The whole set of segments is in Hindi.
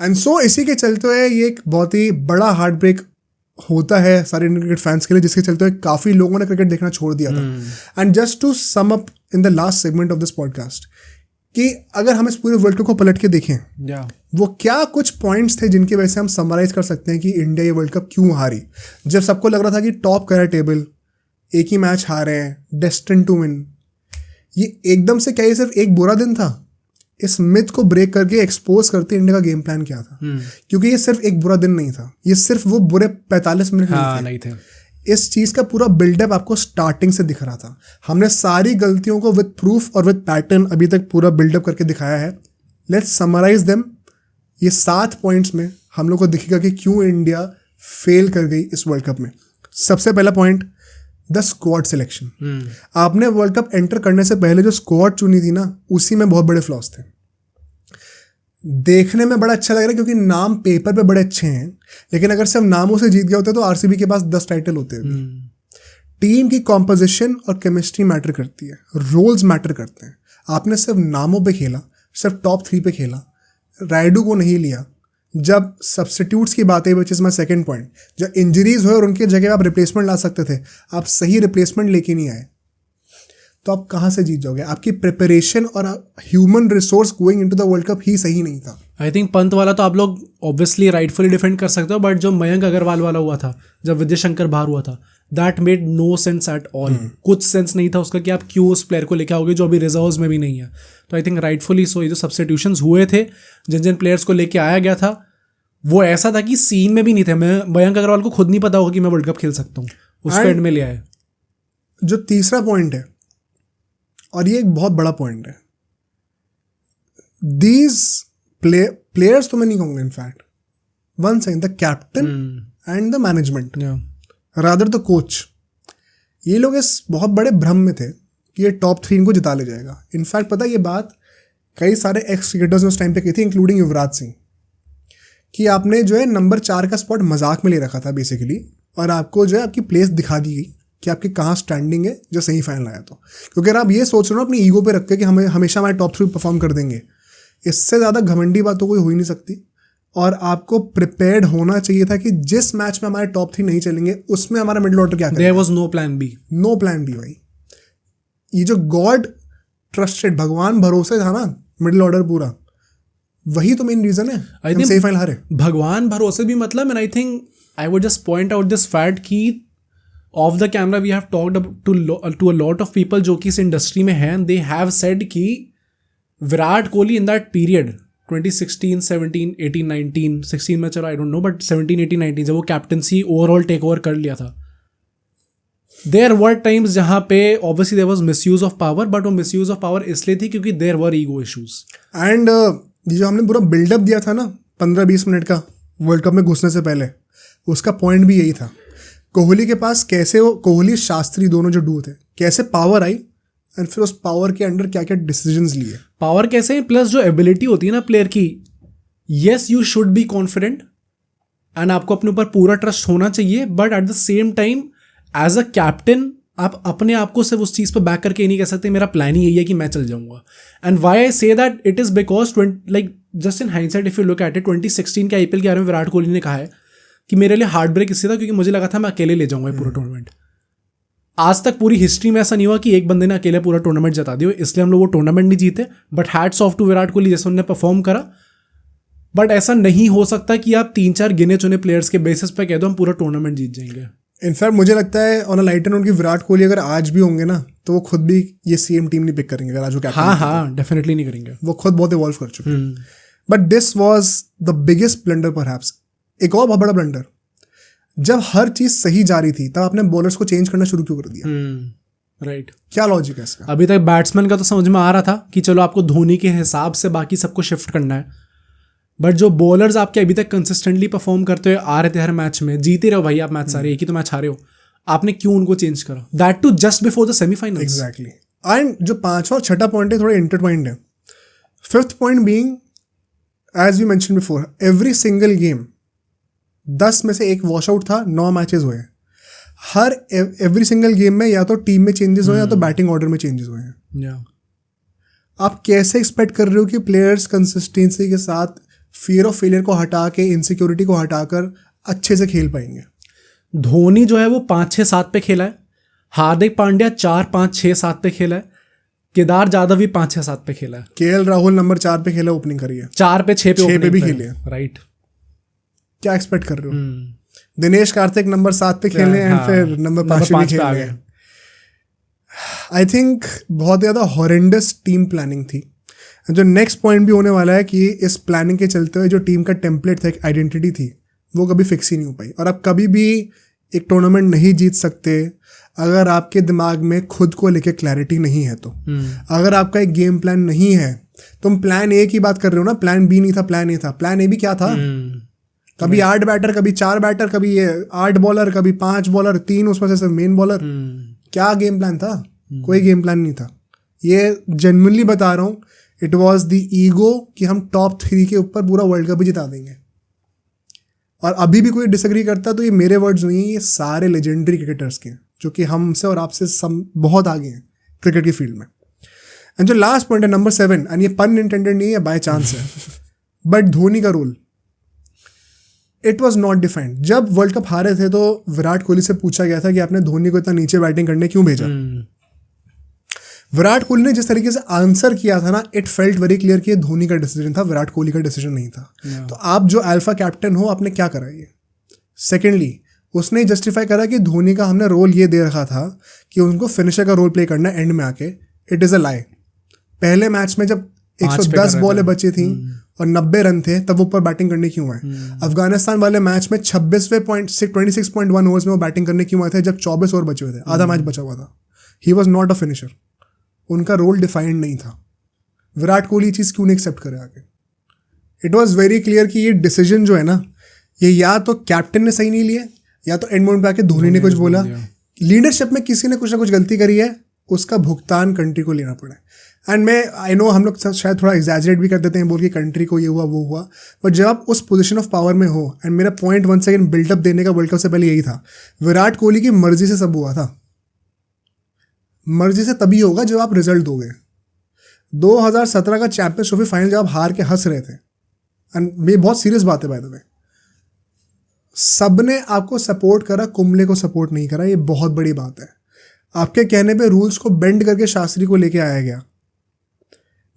एंड सो इसी के चलते हुए ये एक बहुत ही बड़ा हार्ट ब्रेक होता है सारे इंडियन क्रिकेट फैंस के लिए, जिसके चलते हुए काफ़ी लोगों ने क्रिकेट देखना छोड़ दिया था। And just to sum up in the last segment of this podcast कि अगर हम इस पूरे वर्ल्ड कप को पलट के देखें, वो क्या कुछ पॉइंट्स थे जिनकी वजह से हम समराइज कर सकते हैं कि इंडिया ये वर्ल्ड कप क्यों हारी। जब सबको लग रहा था कि टॉप कर है टेबल, एक ही मैच हारे हैं, डेस्टिन्ड टू विन, ये एकदम से क्या ये सिर्फ एक बुरा दिन था? इस मिथ को ब्रेक करके एक्सपोज करते इंडिया का गेम प्लान क्या था, क्योंकि ये सिर्फ एक बुरा दिन नहीं था, ये सिर्फ वो बुरे 45 मिनट नहीं थे। इस चीज़ का पूरा बिल्डअप आपको स्टार्टिंग से दिख रहा था। हमने सारी गलतियों को विद प्रूफ और विद पैटर्न अभी तक पूरा बिल्डअप करके दिखाया है। Let's summarise them. ये 7 पॉइंट्स में हम लोग को दिखेगा कि क्यों इंडिया फेल कर गई इस वर्ल्ड कप में। सबसे पहला पॉइंट, द स्क्वाड सिलेक्शन। आपने वर्ल्ड कप एंटर करने से पहले जो स्क्वाड चुनी थी ना, उसी में बहुत बड़े फ्लॉस थे। देखने में बड़ा अच्छा लग रहा है क्योंकि नाम पेपर पे बड़े अच्छे हैं, लेकिन अगर सिर्फ नामों से जीत गए होते तो आरसीबी के पास 10 टाइटल होते हैं। टीम की कॉम्पोजिशन और केमिस्ट्री मैटर करती है, रोल्स मैटर करते हैं। आपने सिर्फ नामों पे खेला, सिर्फ टॉप 3 पे खेला, रायडू को नहीं लिया। जब सब्स्टिट्यूट्स की बात है, which is my second point, जब इंजरीज हुए और उनके जगह आप रिप्लेसमेंट ला सकते थे, आप सही रिप्लेसमेंट लेके नहीं आए, तो आप कहाँ से जीत जाओगे? आपकी प्रिपरेशन और human resource going into the world cup ही सही नहीं था। आई थिंक पंत वाला तो आप लोग ऑब्वियसली राइटफुली डिफेंड कर सकते हो, बट जो मयंक अग्रवाल वाला हुआ था, जब विजय शंकर बाहर हुआ था, that made no sense at all. कुछ सेंस नहीं था उसका कि आप क्यों उस प्लेयर को लेके आओगे जो अभी रिजर्व्स में भी नहीं है। तो आई थिंक राइटफुली सो ये जो सब्स्टिट्यूशंस हुए थे, जिन जिन प्लेयर्स को लेके आया गया था, वो ऐसा था कि सीन में भी नहीं थे। मैं मयंक अग्रवाल को खुद नहीं पता होगा कि मैं वर्ल्ड कप खेल सकता हूँ, उसको एंड में ले आए। जो तीसरा पॉइंट है, और ये एक बहुत बड़ा पॉइंट है, दीज प्लेयर्स तो मैं नहीं कहूँगा, in fact one second, the captain and the management rather the coach, ये लोग इस बहुत बड़े भ्रम में थे कि ये टॉप 3 को जिता ले जाएगा। इनफैक्ट पता है, ये बात कई सारे एक्स क्रिकेटर्स ने उस टाइम पे की थी, इंक्लूडिंग युवराज सिंह, कि आपने जो है नंबर 4 का स्पॉट मजाक में ले रखा था बेसिकली, और आपको जो है आपकी प्लेस दिखा दी गई कि आपकी कहाँ स्टैंडिंग है जो सही फाइनल आया। तो क्योंकि अगर आप ये सोच रहे हो अपनी ईगो पे रख के कि हमें हमेशा हमारे टॉप 3 परफॉर्म कर देंगे, इससे ज़्यादा घमंडी बात तो कोई हो ही नहीं सकती। और आपको प्रिपेयर्ड होना चाहिए था कि जिस मैच में हमारे टॉप 3 नहीं चलेंगे, उसमें हमारा मिडिल ऑर्डर क्या करेगा। There was no plan B. No plan B भाई। ये जो गॉड ट्रस्टेड, भगवान भरोसे था ना मिडिल ऑर्डर पूरा, वही तो मेन रीजन है हम सही फाइनल हारे। भगवान भरोसे भी मतलब, and I think I would just point out this fact कि off the camera we have talked to a lot of people जो कि इस इंडस्ट्री में हैं, दे हैव सेड कि Virat Kohli in that period 2016, 17, 18, 19, 16 में चलो आई डोंट नो, बट 17, 18, 19 जब वो कैप्टनसी ओवरऑल टेक ओवर कर लिया था, देयर वर टाइम्स जहाँ पे obviously there was misuse of power, but वो मिसयूज ऑफ पावर इसलिए थी क्योंकि there were ego issues. And ये जो हमने पूरा बिल्डअप दिया था ना 15-20 मिनट का वर्ल्ड कप में घुसने से पहले, उसका पॉइंट भी यही था। कोहली के पास कैसे, वो कोहली शास्त्री दोनों जो डू थे, कैसे पावर आई एंड फिर उस पावर के अंडर क्या क्या डिसीजंस लिए। पावर कैसे, प्लस जो एबिलिटी होती है ना प्लेयर की, yes you should be confident and आपको अपने ऊपर पूरा ट्रस्ट होना चाहिए, but at the same time as a captain आप अपने आप को सिर्फ उस चीज़ पर बैक करके नहीं कह सकते मेरा प्लान ही यही है कि मैं चल जाऊंगा। And why I say that it is because like just in hindsight if you look at it, 2016 के IPL के बारे में विराट कोहली ने कहा है कि मेरे लिए हार्ट ब्रेक इससे था क्योंकि मुझे लगा था मैं अकेले ले जाऊंगा पूरा टूर्नामेंट। आज तक पूरी हिस्ट्री में ऐसा नहीं हुआ कि एक बंदे ने अकेले पूरा टूर्नामेंट जिता दिया, इसलिए हम लोग वो टूर्नामेंट नहीं जीते। But hats off to Virat Kohli, जैसे उन्होंने परफॉर्म करा। बट ऐसा नहीं हो सकता कि आप 3-4 गिने चुने प्लेयर्स के बेसिस पे कह दो हम पूरा टूर्नामेंट जीत जाएंगे। इनफैक्ट मुझे लगता है ऑन अ लाइटर नोट कि विराट कोहली अगर आज भी होंगे ना, तो वो खुद भी ये सेम टीम नहीं पिक करेंगे अगर आज वो कैप्टन। हाँ डेफिनेटली नहीं करेंगे, वो खुद बहुत इवॉल्व कर चुके हैं। But this was the biggest blunder perhaps. एक और बहुत बड़ा ब्लंडर, जब हर चीज सही जा रही थी तब आपने बॉलर्स को चेंज करना शुरू क्यों कर दिया? राइट क्या लॉजिक है इसका? अभी तक बैट्समैन का तो समझ में आ रहा था कि चलो आपको धोनी के हिसाब से बाकी सबको शिफ्ट करना है, बट जो बॉलर्स आपके अभी तक कंसिस्टेंटली परफॉर्म करते हुए आ रहे थे हर मैच में, जीते रहो भाई आप मैच सारे, एक ही तो मैच हारे हो, आपने क्यों उनको चेंज करा? That too just before the semifinal. Exactly. And जो 5वां और 6ठा पॉइंट है थोड़े इंटरट्वाइंड है। 5th point being, as we mention before, every single game 10 में से 1 वॉश आउट था, 9 मैचेस हुए। हर एवरी सिंगल गेम में या तो टीम में चेंजेस हुए या तो बैटिंग ऑर्डर में चेंजेस हुए हैं। Yeah. आप कैसे एक्सपेक्ट कर रहे हो कि प्लेयर्स कंसिस्टेंसी के साथ फियर ऑफ फेलियर को हटा के, इनसिक्योरिटी को हटाकर अच्छे से खेल पाएंगे। धोनी जो है वो 5-6-7 पे खेला है, हार्दिक पांड्या 4-5-6-7 पे खेला है, केदार जाधव भी 5-6-7 पे खेला है, केएल राहुल नंबर 4 पे खेला, ओपनिंग करी है, 4 पे 6 पे 6 पे भी opening खेले हैं। राइट। क्या एक्सपेक्ट कर रहे हो? दिनेश कार्तिक नंबर 7 पे खेले एंड फिर नंबर 5 पे भी खेले। आई थिंक बहुत ज़्यादा हॉरेंडस टीम प्लानिंग थी। जो नेक्स्ट पॉइंट भी होने वाला है कि इस प्लानिंग के चलते हुए जो टीम का टेम्पलेट था, एक आइडेंटिटी थी, वो कभी फिक्स ही नहीं हो पाई। और आप कभी भी एक टूर्नामेंट नहीं जीत सकते अगर आपके दिमाग में खुद को लेके क्लैरिटी नहीं है। तो अगर आपका एक गेम प्लान नहीं है, तुम प्लान ए की बात कर रहे हो ना, प्लान बी नहीं था, प्लान ए था। प्लान ए भी क्या था? कभी 8 बैटर, कभी 4 बैटर, कभी 8 बॉलर, कभी 5 बॉलर, 3 उसमें से सिर्फ मेन बॉलर। क्या गेम प्लान था? कोई गेम प्लान नहीं था। ये जेन्युइनली बता रहा हूँ, इट वॉज द ईगो कि हम टॉप 3 के ऊपर पूरा वर्ल्ड कप भी जिता देंगे। और अभी भी कोई डिसएग्री करता तो ये मेरे वर्ड्स नहीं, ये सारे लेजेंडरी क्रिकेटर्स के, जो कि हमसे और आपसे बहुत आगे हैं क्रिकेट की फील्ड में। एंड जो लास्ट पॉइंट है नंबर 7, एंड ये पन इंटेंडेड नहीं है, बाय चांस है, बट धोनी का role it was not defined. जब वर्ल्ड कप हारे थे तो विराट कोहली से पूछा गया था कि आपने धोनी को इतना नीचे बैटिंग करने क्यों भेजा। विराट कोहली ने जिस तरीके से आंसर किया था ना, इट फेल्ट वेरी क्लियर कि ये धोनी का डिसीजन था, विराट कोहली का डिसीजन नहीं था। तो आप जो अल्फा कैप्टन हो, आपने क्या करा ये? सेकेंडली, उसने जस्टिफाई करा कि धोनी का हमने रोल ये दे रखा था कि उनको फिनिशर का रोल प्ले करना है एंड में आके। इट इज़ अ लाई। पहले मैच में जब 110 बॉलें बची थी और 90 रन थे, तब वो ऊपर बैटिंग करने क्यों आए? अफगानिस्तान वाले मैच में 26.1 ओवर्स में वो बैटिंग करने क्यों आए थे जब 24 ओवर बचे हुए थे, आधा मैच बचा हुआ था? He was not a finisher. उनका रोल डिफाइंड नहीं था। विराट कोहली चीज़ क्यों नहीं एक्सेप्ट करे आगे? इट वॉज वेरी क्लियर कि ये डिसीजन जो है ना, ये या तो कैप्टन ने सही नहीं लिया, या तो एंड मोमेंट पे आके धोनी ने कुछ बोला। लीडरशिप में किसी ने कुछ ना कुछ गलती करी है, उसका भुगतान कंट्री को लेना पड़ा। एंड मैं आई नो हम लोग शायद थोड़ा एग्जैजरेट भी कर देते हैं, बोल के कंट्री को ये हुआ वो हुआ, बट जब आप उस पोजीशन ऑफ पावर में हो, एंड मेरा पॉइंट 1 सेकेंड बिल्डअप देने का वर्ल्ड कप से पहले यही था, विराट कोहली की मर्जी से सब हुआ था। मर्जी से तभी होगा जब आप रिजल्ट दोगे। 2017 का चैंपियंस ट्रॉफी फाइनल जब आप हार के हंस रहे थे, एंड ये बहुत सीरियस बात है बाय द वे, सबने आपको सपोर्ट करा, कुंबले को सपोर्ट नहीं करा। ये बहुत बड़ी बात है। आपके कहने पे रूल्स को बेंड करके शास्त्री को लेके आया गया।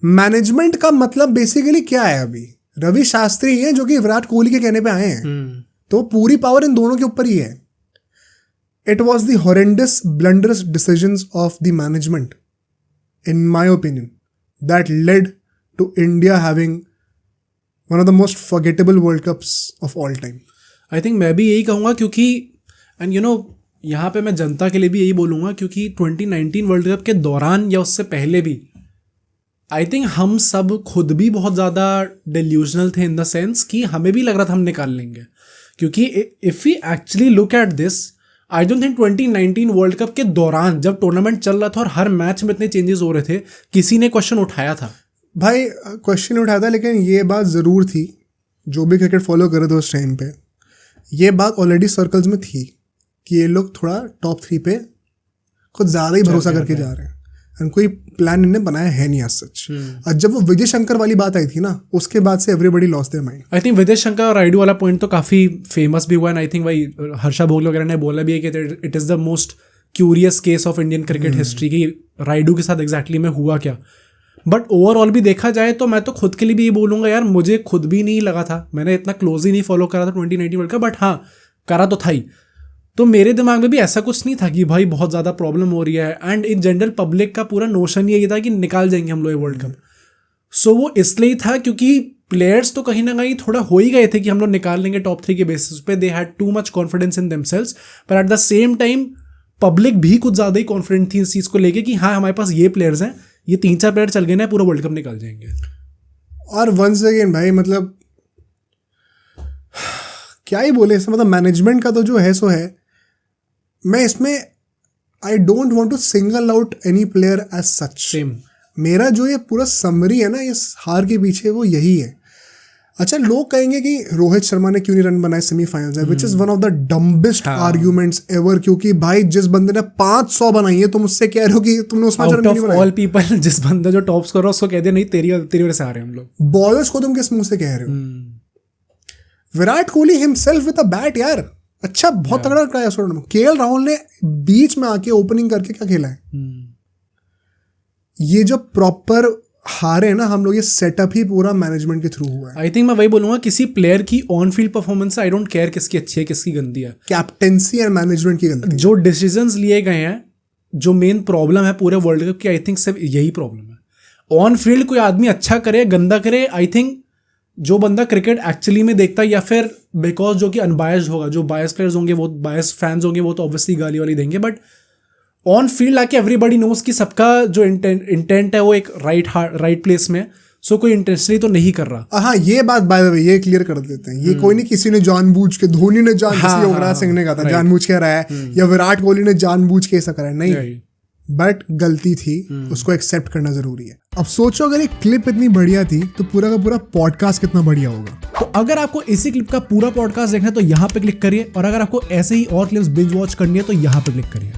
मैनेजमेंट का मतलब बेसिकली क्या है? अभी रवि शास्त्री है जो कि विराट कोहली के कहने पे आए हैं, तो पूरी पावर इन दोनों के ऊपर ही है। It was the horrendous, blunderous decisions of the management, in my opinion, that led to India having one of the most forgettable World Cups of all time. I think मैं भी यही कहूँगा, क्योंकि and you know यहाँ पे मैं जनता के लिए भी यही बोलूँगा, क्योंकि 2019 वर्ल्ड कप के दौरान या उससे पहले भी आई थिंक हम सब खुद भी बहुत ज़्यादा डिल्यूजनल थे, इन द सेंस कि हमें भी लग रहा था हम निकाल लेंगे। क्योंकि if we actually look at this, I don't think 2019 world cup के दौरान जब टूर्नामेंट चल रहा था और हर मैच में इतने चेंजेस हो रहे थे, किसी ने क्वेश्चन उठाया था? भाई क्वेश्चन उठाया था, लेकिन ये बात ज़रूर थी, जो भी क्रिकेट फॉलो कर रहे थे उस टाइम पे, ये बात ऑलरेडी सर्कल्स में थी कि ये लोग थोड़ा टॉप 3 पे कुछ ज़्यादा ही भरोसा करके जा रहे हैं, एंड कोई प्लान इन्हें बनाया है नहीं आज सच। और जब वो विजय शंकर वाली बात आई थी ना, उसके बाद से everybody lost their mind. I think Vijay Shankar और राइडू वाला पॉइंट तो काफ़ी फेमस भी हुआ, एंड आई थिंक भाई हर्षा भोगले वगैरह ने बोला भी है कि it is the most curious case of Indian cricket history की राइडू के साथ एग्जैक्टली में हुआ क्या। बट ओवरऑल भी देखा जाए तो मैं तो खुद के लिए भी ये बोलूँगा यार, मुझे खुद भी नहीं लगा था, मैंने इतना क्लोजली नहीं फॉलो करा था 2019 वर्ल्ड कप, बट हाँ करा तो था ही। तो मेरे दिमाग में भी ऐसा कुछ नहीं था कि भाई बहुत ज़्यादा प्रॉब्लम हो रही है, एंड इन जनरल पब्लिक का पूरा नोशन यही था कि निकाल जाएंगे हम लोग ये वर्ल्ड कप। सो वो इसलिए था क्योंकि प्लेयर्स तो कहीं ना कहीं थोड़ा हो ही गए थे कि हम लोग निकाल लेंगे टॉप 3 के बेसिस पे। They had too much confidence in themselves, but at the same time public भी कुछ ज़्यादा ही कॉन्फिडेंट थी इस चीज़ को लेके कि हाँ हमारे पास ये प्लेयर्स हैं, ये 3-4 प्लेयर चल गए ना, पूरा वर्ल्ड कप निकाल जाएंगे। और वंस अगेन भाई मतलब क्या ही बोले इसमें, मतलब मैनेजमेंट का तो जो है सो है। मैं इसमें I don't want to single out any player as such. Same मेरा जो ये पूरा समरी है ना इस हार के पीछे, वो यही है। अच्छा, लोग कहेंगे कि रोहित शर्मा ने क्यों नहीं रन बनाए सेमीफाइनल्स में, which is one of the dumbest arguments ever, क्योंकि भाई जिस बंदे ने 500 बनाई है, तुम उससे कह रहे हो कि तुमने उसमें रन नहीं बनाए। ऑल पीपल, जिस बंदे जो टॉप स्कोर उसको कह दिया नहीं तेरी वजह से आ रहे हैं हम लोग। बॉलर्स को तुम किस मुंह से कह रहे हो? Virat Kohli himself with a bat यार, अच्छा बहुत तगड़ा कराया उस टूर्नामेंट में। केएल राहुल ने बीच में आके ओपनिंग करके क्या खेला है। ये जो प्रॉपर हारे ना हम लोग, ये सेटअप ही पूरा मैनेजमेंट के थ्रू हुआ है। आई थिंक मैं वही बोलूंगा, किसी प्लेयर की on field performance I don't care किसकी अच्छी है किसकी गंदी है, कैप्टेंसी एंड मैनेजमेंट की गलती। जो डिसीजंस लिए गए हैं, जो मेन प्रॉब्लम है पूरे वर्ल्ड कप की, आई थिंक सिर्फ यही प्रॉब्लम है। ऑन फील्ड कोई आदमी अच्छा करे गंदा करे, आई थिंक जो बंदा क्रिकेट एक्चुअली में देखता है, या फिर बिकॉज जो कि अनबायस्ड होगा, जो बायस प्लेयर्स होंगे वो बायस फैंस होंगे, वो तो ऑब्वियसली गाली वाली देंगे, बट ऑन फील्ड आके एवरीबॉडी नोज कि सबका जो इंटेंट है वो एक राइट प्लेस में, सो कोई इंटेंशनली तो नहीं कर रहा। हाँ, ये बात बाय द वे ये क्लियर कर देते हैं, ये कोई नहीं किसी ने जानबूझ के, धोनी ने युवराज सिंह ने कहा था जानबूझ के रहा है, या विराट कोहली ने जानबूझ के ऐसा करा है, नहीं, बट गलती थी, उसको एक्सेप्ट करना जरूरी है। अब सोचो अगर एक क्लिप इतनी बढ़िया थी तो पूरा का पूरा पॉडकास्ट कितना बढ़िया होगा। तो अगर आपको इसी क्लिप का पूरा पॉडकास्ट देखना है तो यहाँ पे क्लिक करिए, और अगर आपको ऐसे ही और क्लिप्स बिंज वॉच करनी है तो यहाँ पे क्लिक करिए।